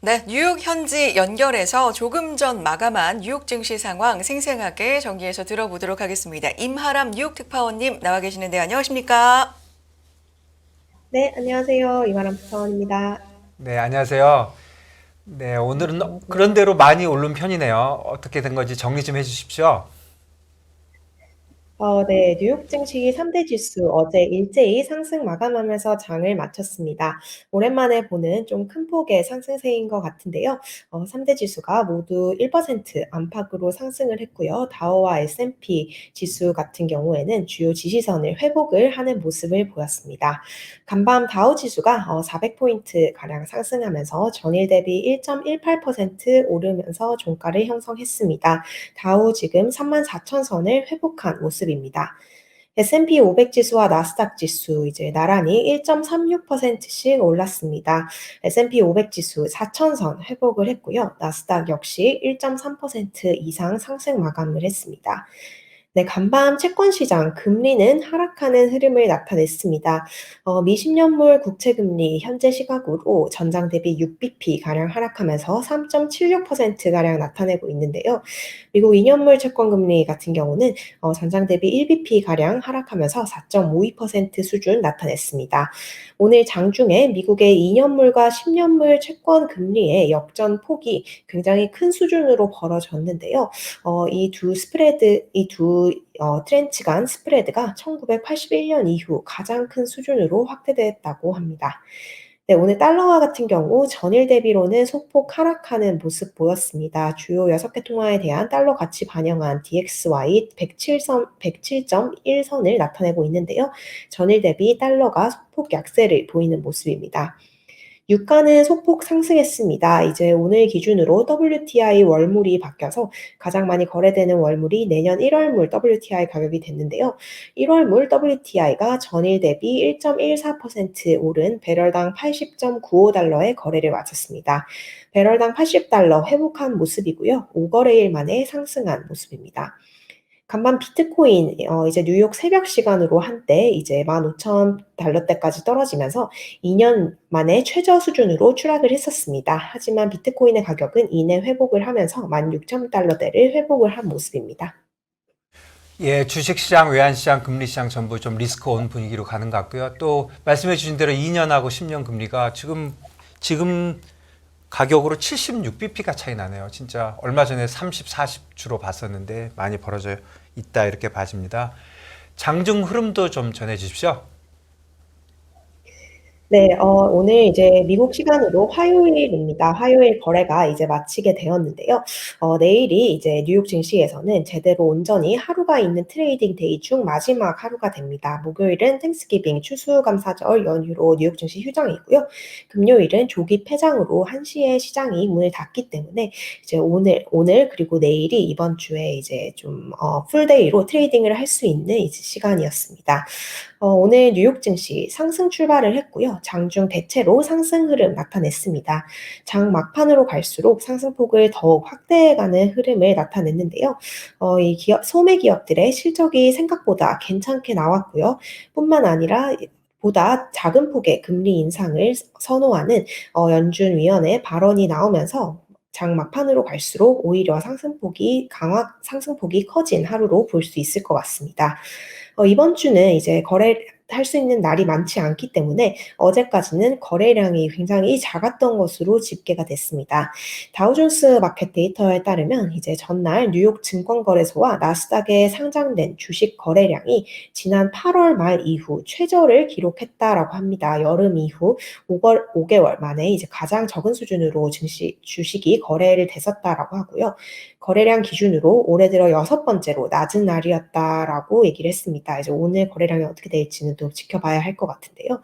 네, 뉴욕 현지 연결해서 조금 전 마감한 뉴욕 증시 상황 생생하게 정리해서 들어보도록 하겠습니다. 임하람 뉴욕 특파원님 나와 계시는데 안녕하십니까? 네, 안녕하세요. 이마람 부사원입니다. 네, 안녕하세요. 네, 네, 오늘은 안녕하세요. 그런대로 많이 오른 편이네요. 어떻게 된 건지 정리 좀 해주십시오. 네, 뉴욕 증시 3대 지수 어제 일제히 상승 마감하면서 장을 마쳤습니다. 오랜만에 보는 좀 큰 폭의 상승세인 것 같은데요. 3대 지수가 모두 1% 안팎으로 상승을 했고요. 다우와 S&P 지수 같은 경우에는 주요 지지선을 회복을 하는 모습을 보였습니다. 간밤 다우 지수가 400포인트 가량 상승하면서 전일 대비 1.18% 오르면서 종가를 형성했습니다. 다우 지금 34,000선을 회복한 모습입니다. S&P 500 지수와 나스닥 지수 이제 나란히 1.36%씩 올랐습니다. S&P 500 지수 4,000선 회복을 했고요. 나스닥 역시 1.3% 이상 상승 마감을 했습니다. 네, 간밤 채권 시장 금리는 하락하는 흐름을 나타냈습니다. 미 10년물 국채 금리 현재 시각으로 전장 대비 6bp 가량 하락하면서 3.76% 가량 나타내고 있는데요. 미국 2년물 채권 금리 같은 경우는 전장 대비 1bp 가량 하락하면서 4.52% 수준 나타냈습니다. 오늘 장중에 미국의 2년물과 10년물 채권 금리의 역전 폭이 굉장히 큰 수준으로 벌어졌는데요. 이 두 스프레드, 이 두 트렌치 간 스프레드가 1981년 이후 가장 큰 수준으로 확대됐다고 합니다. 네, 오늘 달러화 같은 경우 전일 대비로는 소폭 하락하는 모습 보였습니다. 주요 6개 통화에 대한 달러 가치 반영한 DXY 107.1선을 나타내고 있는데요. 전일 대비 달러가 소폭 약세를 보이는 모습입니다. 유가는 소폭 상승했습니다. 이제 오늘 기준으로 WTI 월물이 바뀌어서 가장 많이 거래되는 월물이 내년 1월물 WTI 가격이 됐는데요. 1월물 WTI가 전일 대비 1.14% 오른 배럴당 80.95달러에 거래를 마쳤습니다. 배럴당 80달러 회복한 모습이고요. 5거래일 만에 상승한 모습입니다. 간밤 비트코인 이제 뉴욕 새벽 시간으로 한때 이제 15,000달러대까지 떨어지면서 2년 만에 최저 수준으로 추락을 했었습니다. 하지만 비트코인의 가격은 이내 회복을 하면서 16,000달러대를 회복을 한 모습입니다. 예, 주식시장, 외환시장, 금리시장 전부 좀 리스크 온 분위기로 가는 것 같고요. 또 말씀해 주신 대로 2년하고 10년 금리가 지금 가격으로 76bp가 차이 나네요. 진짜 얼마 전에 30, 40 주로 봤었는데 많이 벌어져 있다 이렇게 봐집니다. 장중 흐름도 좀 전해 주십시오. 네, 오늘 이제 미국 시간으로 화요일입니다. 화요일 거래가 이제 마치게 되었는데요. 내일이 이제 뉴욕 증시에서는 제대로 온전히 하루가 있는 트레이딩 데이 중 마지막 하루가 됩니다. 목요일은 땡스기빙 추수감사절 연휴로 뉴욕 증시 휴장이고요. 금요일은 조기 폐장으로 1시에 시장이 문을 닫기 때문에 이제 오늘 그리고 내일이 이번 주에 이제 좀 풀데이로 트레이딩을 할 수 있는 이제 시간이었습니다. 오늘 뉴욕 증시 상승 출발을 했고요. 장중 대체로 상승 흐름 나타냈습니다. 장 막판으로 갈수록 상승폭을 더욱 확대해가는 흐름을 나타냈는데요. 이 소매 기업들의 실적이 생각보다 괜찮게 나왔고요. 뿐만 아니라 보다 작은 폭의 금리 인상을 선호하는 연준 위원회 발언이 나오면서 장 막판으로 갈수록 오히려 상승폭이 커진 하루로 볼 수 있을 것 같습니다. 이번 주는 이제 거래할 수 있는 날이 많지 않기 때문에 어제까지는 거래량이 굉장히 작았던 것으로 집계가 됐습니다. 다우존스 마켓 데이터에 따르면 이제 전날 뉴욕 증권거래소와 나스닥에 상장된 주식 거래량이 지난 8월 말 이후 최저를 기록했다라고 합니다. 여름 이후 5개월 만에 이제 가장 적은 수준으로 주식이 거래를 됐었다라고 하고요. 거래량 기준으로 올해 들어 6번째로 낮은 날이었다라고 얘기를 했습니다. 이제 오늘 거래량이 어떻게 될지는 또 지켜봐야 할 것 같은데요.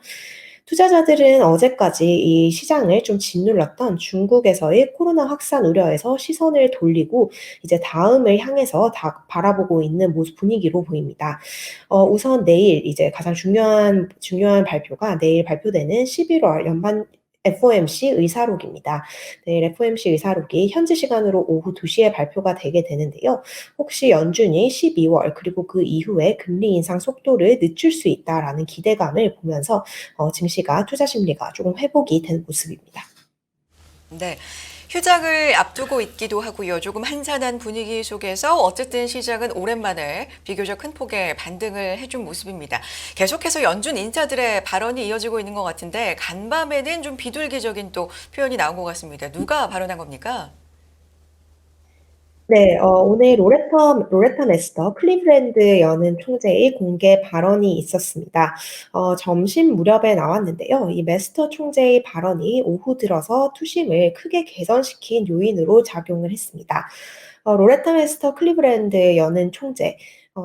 투자자들은 어제까지 이 시장을 좀 짓눌렀던 중국에서의 코로나 확산 우려에서 시선을 돌리고 이제 다음을 향해서 다 바라보고 있는 모습 분위기로 보입니다. 우선 내일 이제 가장 중요한 발표가 내일 발표되는 11월 연반 FOMC 의사록입니다. 내일 FOMC 의사록이 현지 시간으로 오후 2시에 발표가 되게 되는데요. 혹시 연준이 12월 그리고 그 이후에 금리 인상 속도를 늦출 수 있다라는 기대감을 보면서 증시가 투자 심리가 조금 회복이 된 모습입니다. 네. 휴장을 앞두고 있기도 하고요. 조금 한산한 분위기 속에서 어쨌든 시장은 오랜만에 비교적 큰 폭의 반등을 해준 모습입니다. 계속해서 연준 인사들의 발언이 이어지고 있는 것 같은데 간밤에는 좀 비둘기적인 또 표현이 나온 것 같습니다. 누가 발언한 겁니까? 네, 오늘 로레타 메스터 클리브랜드 연은 총재의 공개 발언이 있었습니다. 점심 무렵에 나왔는데요. 이 메스터 총재의 발언이 오후 들어서 투심을 크게 개선시킨 요인으로 작용을 했습니다. 로레타 메스터 클리브랜드 연은 총재,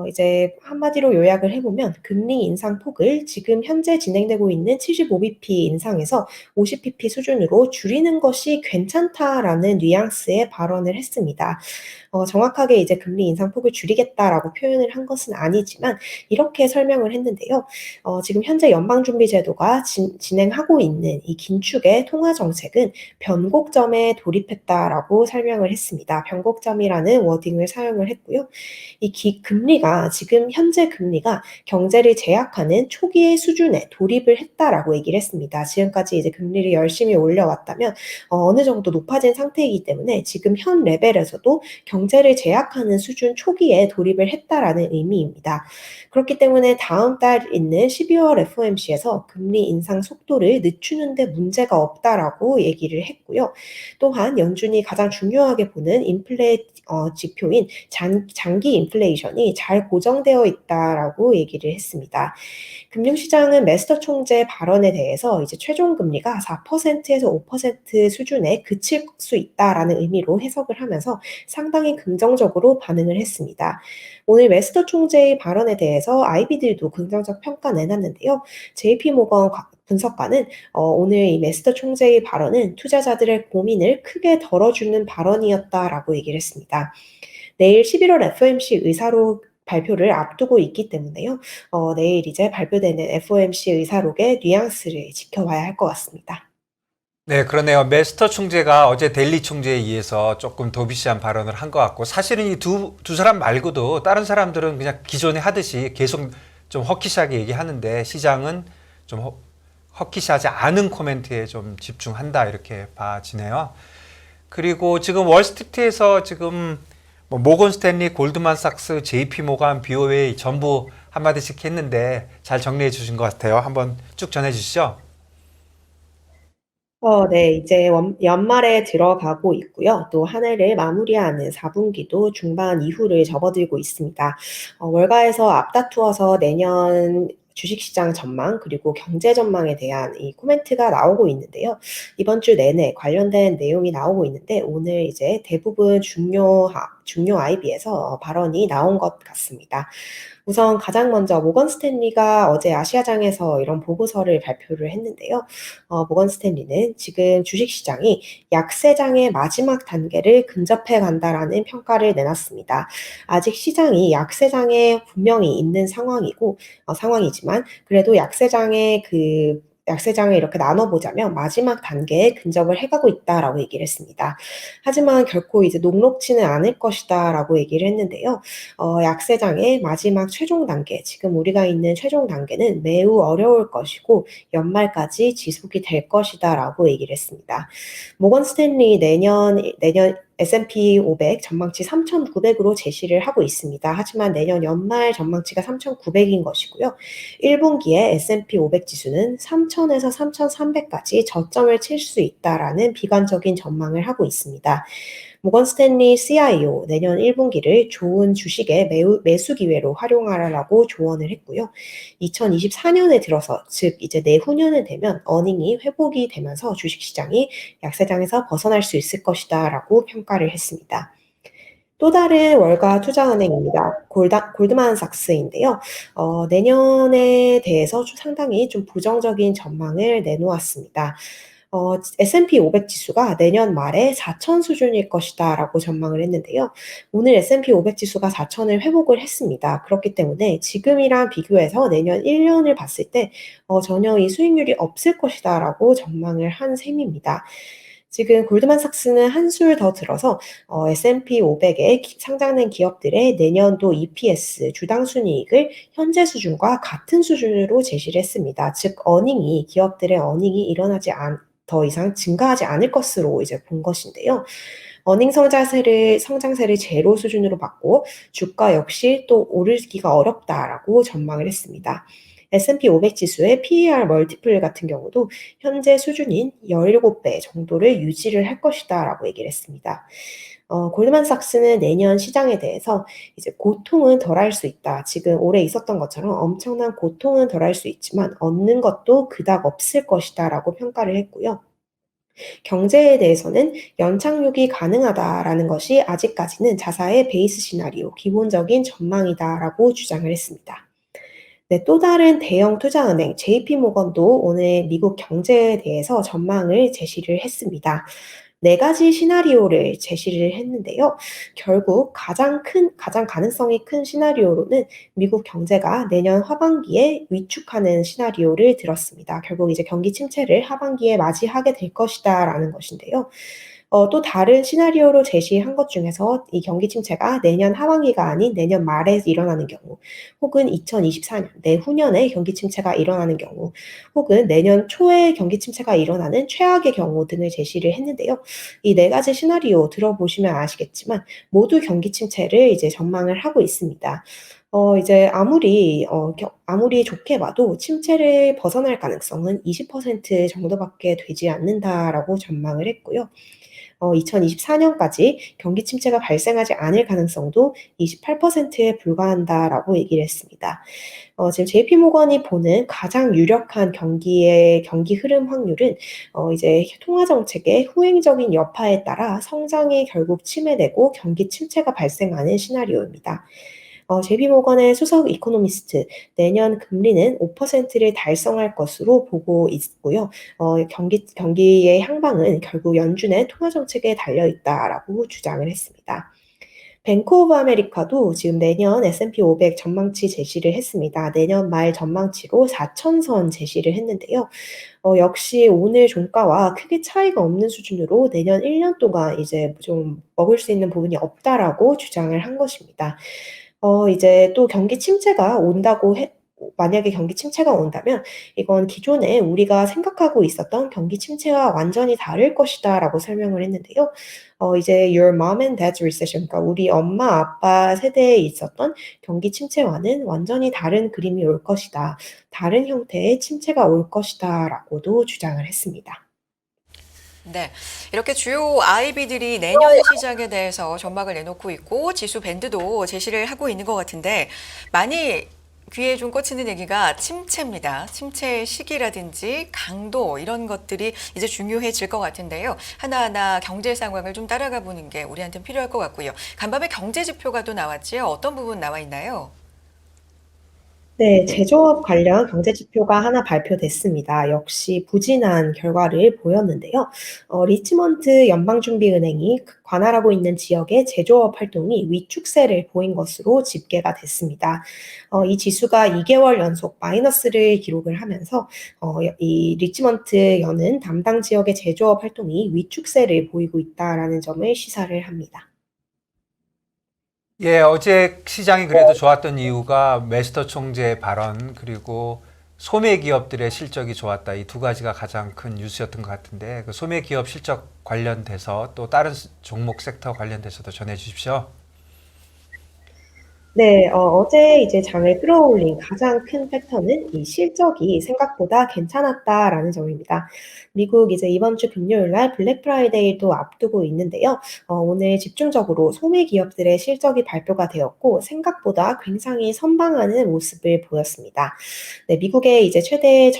이제 한마디로 요약을 해보면 금리 인상 폭을 지금 현재 진행되고 있는 75bp 인상에서 50bp 수준으로 줄이는 것이 괜찮다라는 뉘앙스의 발언을 했습니다. 정확하게 이제 금리 인상폭을 줄이겠다라고 표현을 한 것은 아니지만 이렇게 설명을 했는데요. 지금 현재 연방준비제도가 진행하고 있는 이 긴축의 통화 정책은 변곡점에 돌입했다라고 설명을 했습니다. 변곡점이라는 워딩을 사용을 했고요. 금리가 지금 현재 금리가 경제를 제약하는 초기의 수준에 돌입을 했다라고 얘기를 했습니다. 지금까지 이제 금리를 열심히 올려왔다면 어느 정도 높아진 상태이기 때문에 지금 현 레벨에서도 경제를 제약하는 수준 초기에 돌입을 했다라는 의미입니다. 그렇기 때문에 다음 달 있는 12월 FOMC에서 금리 인상 속도를 늦추는데 문제가 없다라고 얘기를 했고요. 또한 연준이 가장 중요하게 보는 인플레 지표인 장기 인플레이션이 잘 고정되어 있다라고 얘기를 했습니다. 금융시장은 메스터 총재 발언에 대해서 이제 최종 금리가 4%에서 5% 수준에 그칠 수 있다라는 의미로 해석을 하면서 상당히 긍정적으로 반응을 했습니다. 오늘 메스터 총재의 발언에 대해서 IB들도 긍정적 평가 내놨는데요. JP모건 분석가는 오늘 이 메스터 총재의 발언은 투자자들의 고민을 크게 덜어주는 발언이었다라고 얘기를 했습니다. 내일 11월 FOMC 의사록 발표를 앞두고 있기 때문에요. 내일 이제 발표되는 FOMC 의사록의 뉘앙스를 지켜봐야 할 것 같습니다. 네, 그러네요. 메스터 총재가 어제 델리 총재에 의해서 조금 도비시한 발언을 한 것 같고, 사실은 이 두 사람 말고도 다른 사람들은 그냥 기존에 하듯이 계속 좀 허키시하게 얘기하는데, 시장은 좀 허키시하지 않은 코멘트에 좀 집중한다, 이렇게 봐지네요. 그리고 지금 월스트리트에서 지금 뭐 모건 스탠리, 골드만삭스, JP모건, BOA 전부 한마디씩 했는데 잘 정리해 주신 것 같아요. 한번 쭉 전해 주시죠. 네. 이제 연말에 들어가고 있고요. 또 한 해를 마무리하는 4분기도 중반 이후를 접어들고 있습니다. 월가에서 앞다투어서 내년 주식시장 전망 그리고 경제 전망에 대한 이 코멘트가 나오고 있는데요. 이번 주 내내 관련된 내용이 나오고 있는데 오늘 이제 대부분 중요 IB에서 발언이 나온 것 같습니다. 우선 가장 먼저 모건 스탠리가 어제 아시아장에서 이런 보고서를 발표를 했는데요. 모건 스탠리는 지금 주식시장이 약세장의 마지막 단계를 근접해 간다라는 평가를 내놨습니다. 아직 시장이 약세장에 분명히 있는 상황이지만 그래도 약세장을 이렇게 나눠보자면 마지막 단계에 근접을 해가고 있다라고 얘기를 했습니다. 하지만 결코 이제 녹록지는 않을 것이다라고 얘기를 했는데요. 약세장의 마지막 최종 단계, 지금 우리가 있는 최종 단계는 매우 어려울 것이고 연말까지 지속이 될 것이다라고 얘기를 했습니다. 모건 스탠리 내년 S&P 500 전망치 3,900으로 제시를 하고 있습니다. 하지만 내년 연말 전망치가 3,900인 것이고요. 1분기에 S&P 500 지수는 3,000에서 3,300까지 저점을 칠 수 있다라는 비관적인 전망을 하고 있습니다. 모건 스탠리 CIO 내년 1분기를 좋은 주식의 매수 기회로 활용하라고 조언을 했고요. 2024년에 들어서 즉 이제 내후년에 되면 어닝이 회복이 되면서 주식시장이 약세장에서 벗어날 수 있을 것이다라고 평가를 했습니다. 또 다른 월가 투자은행입니다. 골드만삭스인데요. 내년에 대해서 상당히 좀 부정적인 전망을 내놓았습니다. S&P 500 지수가 내년 말에 4,000 수준일 것이다라고 전망을 했는데요. 오늘 S&P 500 지수가 4,000을 회복을 했습니다. 그렇기 때문에 지금이랑 비교해서 내년 1년을 봤을 때 전혀 이 수익률이 없을 것이다라고 전망을 한 셈입니다. 지금 골드만삭스는 한술 더 들어서 S&P 500에 상장된 기업들의 내년도 EPS 주당 순이익을 현재 수준과 같은 수준으로 제시를 했습니다. 즉 기업들의 어닝이 일어나지 더 이상 증가하지 않을 것으로 이제 본 것인데요. 어닝 성장세를 제로 수준으로 봤고 주가 역시 또 오르기가 어렵다라고 전망을 했습니다. S&P 500 지수의 PER 멀티플 같은 경우도 현재 수준인 17배 정도를 유지를 할 것이다라고 얘기를 했습니다. 골드만삭스는 내년 시장에 대해서 이제 고통은 덜할 수 있다. 지금 올해 있었던 것처럼 엄청난 고통은 덜할 수 있지만 얻는 것도 그닥 없을 것이다라고 평가를 했고요. 경제에 대해서는 연착륙이 가능하다라는 것이 아직까지는 자사의 베이스 시나리오, 기본적인 전망이다라고 주장을 했습니다. 네, 또 다른 대형 투자은행 JP모건도 오늘 미국 경제에 대해서 전망을 제시를 했습니다. 네 가지 시나리오를 제시를 했는데요. 결국 가장 가능성이 큰 시나리오로는 미국 경제가 내년 하반기에 위축하는 시나리오를 들었습니다. 결국 이제 경기 침체를 하반기에 맞이하게 될 것이다라는 것인데요. 또 다른 시나리오로 제시한 것 중에서 이 경기 침체가 내년 하반기가 아닌 내년 말에 일어나는 경우, 혹은 2024년, 내후년에 경기 침체가 일어나는 경우, 혹은 내년 초에 경기 침체가 일어나는 최악의 경우 등을 제시를 했는데요. 이 네 가지 시나리오 들어보시면 아시겠지만 모두 경기 침체를 이제 전망을 하고 있습니다. 이제 아무리 좋게 봐도 침체를 벗어날 가능성은 20% 정도밖에 되지 않는다라고 전망을 했고요. 2024년까지 경기 침체가 발생하지 않을 가능성도 28%에 불과한다라고 얘기를 했습니다. 지금 JP모건이 보는 가장 유력한 경기 흐름 확률은 이제 통화 정책의 후행적인 여파에 따라 성장이 결국 침해되고 경기 침체가 발생하는 시나리오입니다. JP모건의 수석 이코노미스트, 내년 금리는 5%를 달성할 것으로 보고 있고요. 경기의 향방은 결국 연준의 통화 정책에 달려 있다라고 주장을 했습니다. 뱅크 오브 아메리카도 지금 내년 S&P 500 전망치 제시를 했습니다. 내년 말 전망치로 4,000선 제시를 했는데요. 역시 오늘 종가와 크게 차이가 없는 수준으로 내년 1년 동안 이제 좀 먹을 수 있는 부분이 없다라고 주장을 한 것입니다. 이제 또 만약에 경기 침체가 온다면 이건 기존에 우리가 생각하고 있었던 경기 침체와 완전히 다를 것이다라고 설명을 했는데요. 이제 your mom and dad's recession, 그러니까 우리 엄마 아빠 세대에 있었던 경기 침체와는 완전히 다른 그림이 올 것이다. 다른 형태의 침체가 올 것이다라고도 주장을 했습니다. 네, 이렇게 주요 IB들이 내년 시장에 대해서 전망을 내놓고 있고 지수 밴드도 제시를 하고 있는 것 같은데 많이 귀에 좀 꽂히는 얘기가 침체입니다. 침체의 시기라든지 강도 이런 것들이 이제 중요해질 것 같은데요. 하나하나 경제 상황을 좀 따라가 보는 게 우리한테는 필요할 것 같고요. 간밤에 경제 지표가 또 나왔지요. 어떤 부분 나와 있나요? 네, 제조업 관련 경제 지표가 하나 발표됐습니다. 역시 부진한 결과를 보였는데요. 리치먼트 연방준비은행이 관할하고 있는 지역의 제조업 활동이 위축세를 보인 것으로 집계가 됐습니다. 이 지수가 2개월 연속 마이너스를 기록을 하면서 이 리치먼트 연은 담당 지역의 제조업 활동이 위축세를 보이고 있다라는 점을 시사를 합니다. 예, 어제 시장이 그래도 좋았던 이유가 메스터 총재 발언 그리고 소매 기업들의 실적이 좋았다. 이 두 가지가 가장 큰 뉴스였던 것 같은데 그 소매 기업 실적 관련돼서 또 다른 종목 섹터 관련돼서도 전해 주십시오. 네, 어제 이제 장을 끌어올린 가장 큰 팩터는 이 실적이 생각보다 괜찮았다라는 점입니다. 미국 이제 이번 주 금요일 날 블랙 프라이데이도 앞두고 있는데요. 오늘 집중적으로 소매 기업들의 실적이 발표가 되었고 생각보다 굉장히 선방하는 모습을 보였습니다. 네, 미국의 이제 최대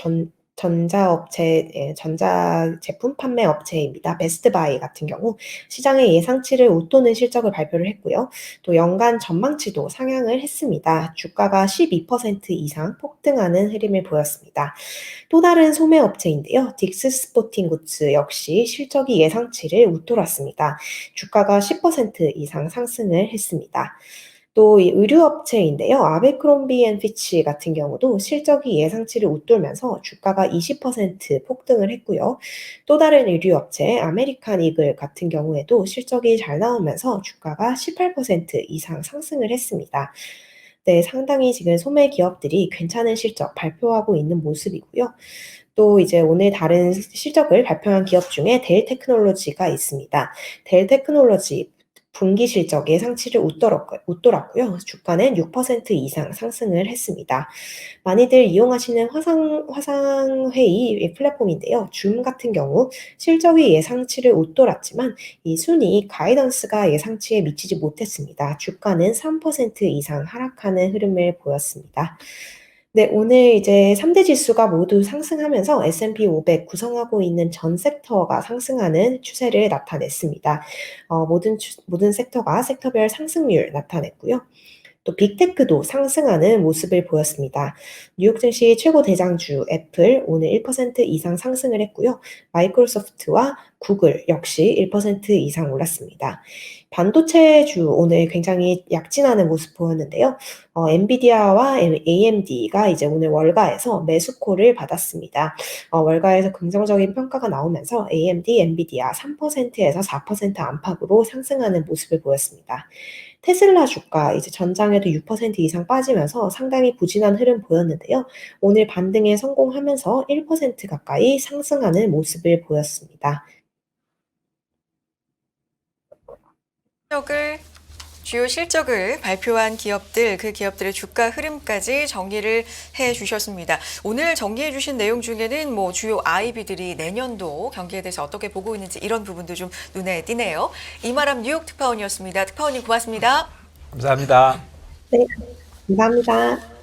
전자 제품 판매 업체입니다. 베스트바이 같은 경우 시장의 예상치를 웃도는 실적을 발표를 했고요. 또 연간 전망치도 상향을 했습니다. 주가가 12% 이상 폭등하는 흐름을 보였습니다. 또 다른 소매 업체인데요. 딕스 스포팅 굿즈 역시 실적이 예상치를 웃돌았습니다. 주가가 10% 이상 상승을 했습니다. 또 이 의류업체인데요. 아베크롬비 앤 피치 같은 경우도 실적이 예상치를 웃돌면서 주가가 20% 폭등을 했고요. 또 다른 의류업체 아메리칸 이글 같은 경우에도 실적이 잘 나오면서 주가가 18% 이상 상승을 했습니다. 네, 상당히 지금 소매 기업들이 괜찮은 실적 발표하고 있는 모습이고요. 또 이제 오늘 다른 실적을 발표한 기업 중에 델 테크놀로지가 있습니다. 델 테크놀로지 분기 실적 예상치를 웃돌았고요. 주가는 6% 이상 상승을 했습니다. 많이들 이용하시는 화상회의 플랫폼인데요. 줌 같은 경우 실적이 예상치를 웃돌았지만 이 순이익 가이던스가 예상치에 미치지 못했습니다. 주가는 3% 이상 하락하는 흐름을 보였습니다. 네, 오늘 이제 3대 지수가 모두 상승하면서 S&P 500 구성하고 있는 전 섹터가 상승하는 추세를 나타냈습니다. 모든 섹터가 섹터별 상승률 나타냈고요. 또 빅테크도 상승하는 모습을 보였습니다. 뉴욕 증시 최고 대장주 애플 오늘 1% 이상 상승을 했고요. 마이크로소프트와 구글 역시 1% 이상 올랐습니다. 반도체주 오늘 굉장히 약진하는 모습 보였는데요. 엔비디아와 AMD가 이제 오늘 월가에서 매수콜을 받았습니다. 월가에서 긍정적인 평가가 나오면서 AMD, 엔비디아 3%에서 4% 안팎으로 상승하는 모습을 보였습니다. 테슬라 주가 이제 전장에도 6% 이상 빠지면서 상당히 부진한 흐름 보였는데요. 오늘 반등에 성공하면서 1% 가까이 상승하는 모습을 보였습니다. 주요 실적을 발표한 기업들, 그 기업들의 주가 흐름까지 정리를 해 주셨습니다. 오늘 정리해 주신 내용 중에는 뭐 주요 IB들이 내년도 경기에 대해서 어떻게 보고 있는지 이런 부분도 좀 눈에 띄네요. 이마람 뉴욕 특파원이었습니다. 특파원님 고맙습니다. 감사합니다. 네, 감사합니다.